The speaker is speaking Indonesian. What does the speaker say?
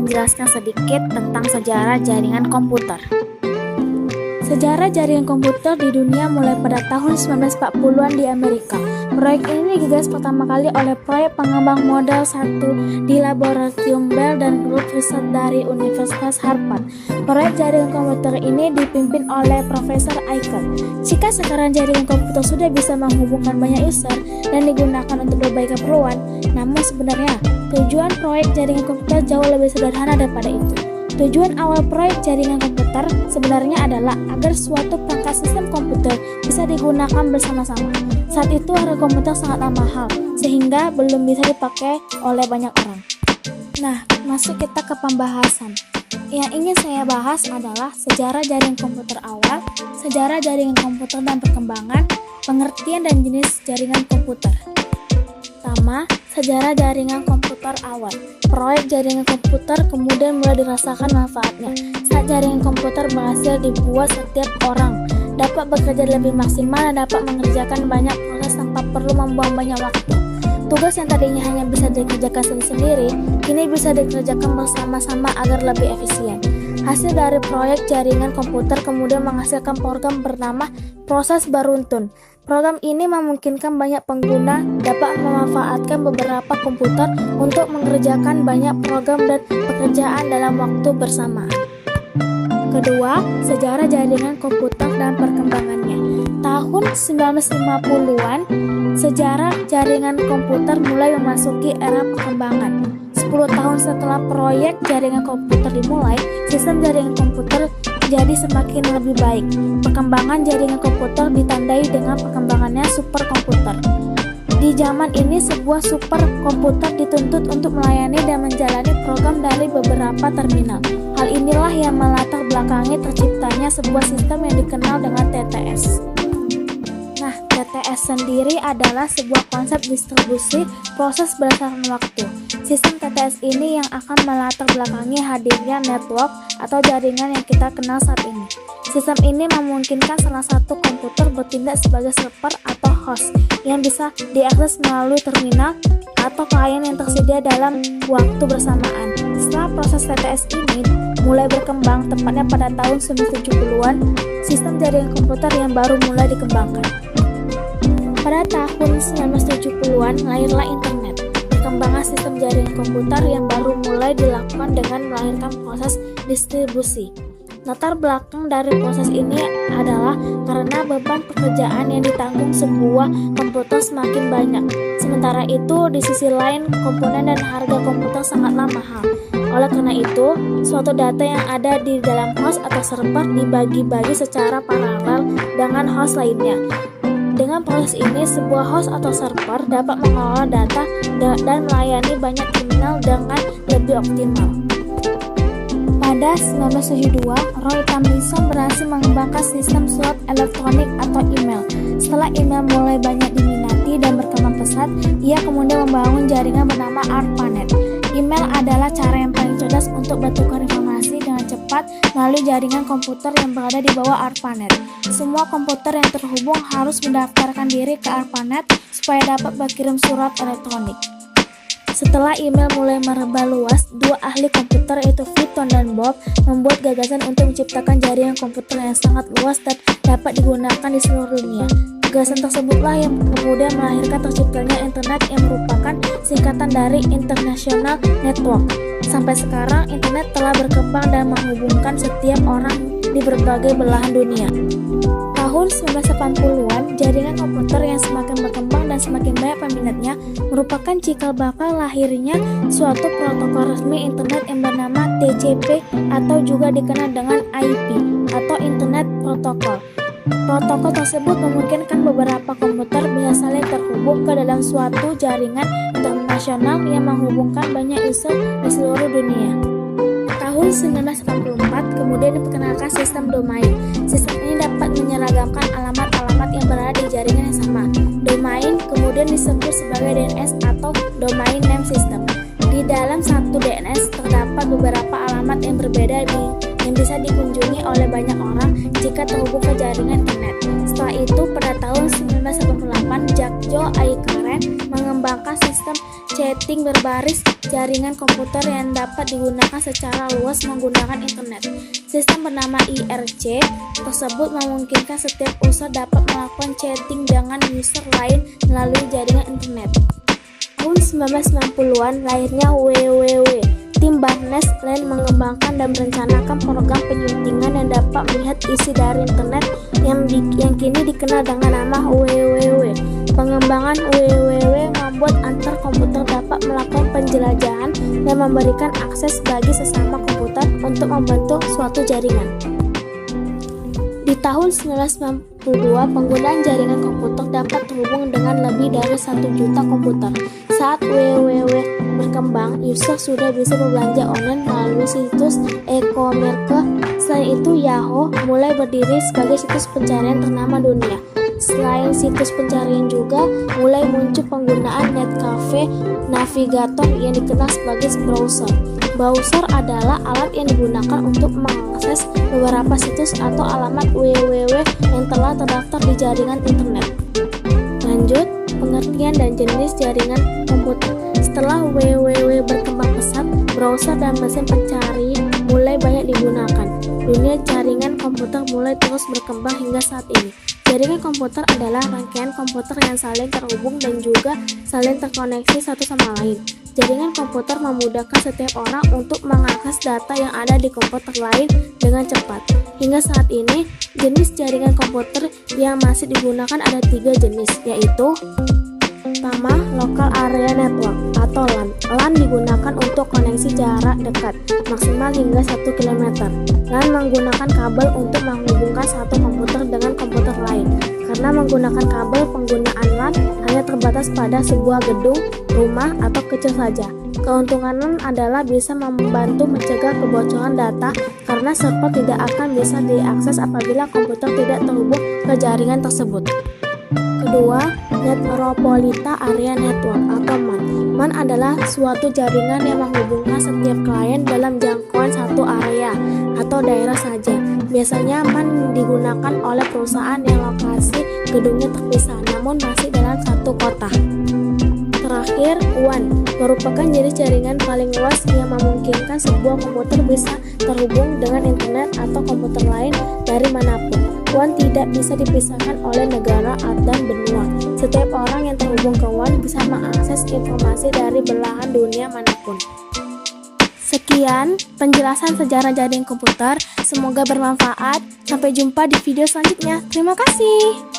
menjelaskan sedikit tentang sejarah jaringan komputer. Sejarah jaringan komputer di dunia mulai pada tahun 1940-an di Amerika. Proyek ini digagas pertama kali oleh proyek pengembang model 1 di Laboratorium Bell dan grup riset dari Universitas Harvard. Proyek jaringan komputer ini dipimpin oleh Profesor Aiken. Jika sekarang jaringan komputer sudah bisa menghubungkan banyak user dan digunakan untuk berbagai keperluan, namun sebenarnya tujuan proyek jaringan komputer jauh lebih sederhana daripada itu. Tujuan awal proyek jaringan komputer sebenarnya adalah agar suatu perangkat sistem komputer bisa digunakan bersama-sama. Saat itu harga komputer sangatlah mahal, sehingga belum bisa dipakai oleh banyak orang. Nah, masuk kita ke pembahasan. Yang ingin saya bahas adalah sejarah jaringan komputer awal, sejarah jaringan komputer dan perkembangan, pengertian dan jenis jaringan komputer. Pertama, sejarah jaringan komputer awal. Proyek jaringan komputer kemudian mulai dirasakan manfaatnya saat jaringan komputer berhasil dibuat setiap orang dapat bekerja lebih maksimal dan dapat mengerjakan banyak proses tanpa perlu membuang banyak waktu. Tugas yang tadinya hanya bisa dikerjakan sendiri, kini bisa dikerjakan bersama-sama agar lebih efisien. Hasil dari proyek jaringan komputer kemudian menghasilkan program bernama proses beruntun. Program ini memungkinkan banyak pengguna dapat memanfaatkan beberapa komputer untuk mengerjakan banyak program dan pekerjaan dalam waktu bersamaan. Kedua, sejarah jaringan komputer dan perkembangannya. Tahun 1950-an, sejarah jaringan komputer mulai memasuki era perkembangan. 10 tahun setelah proyek jaringan komputer dimulai, sistem jaringan komputer jadi semakin lebih baik. Perkembangan jaringan komputer ditandai dengan perkembangannya superkomputer. Di zaman ini, sebuah superkomputer dituntut untuk melayani dan menjalani program dari beberapa terminal. Hal inilah yang melatar belakangi terciptanya sebuah sistem yang dikenal dengan TTS. Nah, TTS sendiri adalah sebuah konsep distribusi proses berdasarkan waktu. Sistem TTS ini yang akan melatar belakangi hadirnya network atau jaringan yang kita kenal saat ini. Sistem ini memungkinkan salah satu komputer bertindak sebagai server atau host yang bisa diakses melalui terminal atau klien yang tersedia dalam waktu bersamaan. Setelah proses TTS ini mulai berkembang, tepatnya pada tahun 1970-an, sistem jaringan komputer yang baru mulai dikembangkan. Pada tahun 1970-an lahirlah internet. Perkembangan sistem jaringan komputer yang baru mulai dilakukan dengan melahirkan proses distribusi. Latar belakang dari proses ini adalah karena beban pekerjaan yang ditanggung sebuah komputer semakin banyak. Sementara itu, di sisi lain, komponen dan harga komputer sangatlah mahal. Oleh karena itu, suatu data yang ada di dalam host atau server dibagi-bagi secara paralel dengan host lainnya. Dengan proses ini, sebuah host atau server dapat mengelola data dan melayani banyak terminal dengan lebih optimal. Pada 1972, Roy Tomlinson berhasil mengembangkan sistem surat elektronik atau email. Setelah email mulai banyak diminati dan berkembang pesat, ia kemudian membangun jaringan bernama ARPANET. Email adalah cara yang paling cerdas untuk bertukar informasi dengan cepat melalui jaringan komputer yang berada di bawah ARPANET. Semua komputer yang terhubung harus mendaftarkan diri ke ARPANET supaya dapat berkirim surat elektronik. Setelah email mulai merebak luas, dua ahli komputer yaitu Vinton dan Bob membuat gagasan untuk menciptakan jaringan komputer yang sangat luas dan dapat digunakan di seluruh dunia. Gagasan tersebutlah yang kemudian melahirkan terciptanya internet yang merupakan singkatan dari International Network. Sampai sekarang, internet telah berkembang dan menghubungkan setiap orang di berbagai belahan dunia. Tahun 1980-an, jaringan komputer yang semakin berkembang dan semakin banyak peminatnya merupakan cikal bakal lahirnya suatu protokol resmi internet yang bernama TCP atau juga dikenal dengan IP atau Internet Protocol. Protokol tersebut memungkinkan beberapa komputer bisa saling terhubung ke dalam suatu jaringan internasional yang menghubungkan banyak user di seluruh dunia. Tahun 1984 kemudian diperkenalkan sistem domain. Sistem ini dapat menyeragamkan alamat-alamat yang berada di jaringan yang sama. Domain kemudian disebut sebagai DNS atau Domain Name System. Di dalam satu DNS terdapat beberapa alamat yang berbeda di yang bisa dikunjungi oleh banyak orang jika terhubung ke jaringan internet. Setelah itu, pada tahun 1988, Jakjo Aikaren mengembangkan sistem chatting berbaris jaringan komputer yang dapat digunakan secara luas menggunakan internet. Sistem bernama IRC tersebut memungkinkan setiap user dapat melakukan chatting dengan user lain melalui jaringan internet. Tahun 1990-an lahirnya WWW. Tim Berners-Lee mengembangkan dan merencanakan program penyuntingan yang dapat melihat isi dari internet yang kini dikenal dengan nama WWW. Pengembangan WWW membuat antar komputer dapat melakukan penjelajahan dan memberikan akses bagi sesama komputer untuk membentuk suatu jaringan. Di tahun 1992, penggunaan jaringan komputer dapat terhubung dengan lebih dari 1 juta komputer. Saat WWW berkembang, user sudah bisa berbelanja online melalui situs e-commerce. Selain itu, Yahoo mulai berdiri sebagai situs pencarian ternama dunia. Selain situs pencarian juga mulai muncul penggunaan netcafe navigator yang dikenal sebagai browser. Browser adalah alat yang digunakan untuk mengakses beberapa situs atau alamat www yang telah terdaftar di jaringan internet. Lanjut, pengertian dan jenis jaringan komputer. Setelah www berkembang pesat, browser dan mesin pencari mulai banyak digunakan. Dunia jaringan komputer mulai terus berkembang hingga saat ini. Jaringan komputer adalah rangkaian komputer yang saling terhubung dan juga saling terkoneksi satu sama lain. Jaringan komputer memudahkan setiap orang untuk mengakses data yang ada di komputer lain dengan cepat. Hingga saat ini, jenis jaringan komputer yang masih digunakan ada 3 jenis, yaitu pertama, Local Area Network atau LAN. LAN digunakan untuk koneksi jarak dekat, maksimal hingga 1 km. LAN menggunakan kabel untuk menghubungkan satu komputer dengan komputer lain. Karena menggunakan kabel, penggunaan LAN hanya terbatas pada sebuah gedung, rumah, atau kecil saja. Keuntungan LAN adalah bisa membantu mencegah kebocoran data karena server tidak akan bisa diakses apabila komputer tidak terhubung ke jaringan tersebut. Kedua, Metropolitan Area Network atau MAN. MAN adalah suatu jaringan yang menghubungkan setiap klien dalam jangkauan satu area atau daerah saja. Biasanya MAN digunakan oleh perusahaan yang lokasi gedungnya terpisah namun masih dalam satu kota. Terakhir, WAN merupakan jenis jaringan paling luas yang memungkinkan sebuah komputer bisa terhubung dengan internet atau komputer lain dari manapun. WAN tidak bisa dipisahkan oleh negara dan benua. Setiap orang yang terhubung ke WAN bisa mengakses informasi dari belahan dunia manapun. Sekian penjelasan sejarah jaringan komputer. Semoga bermanfaat. Sampai jumpa di video selanjutnya. Terima kasih.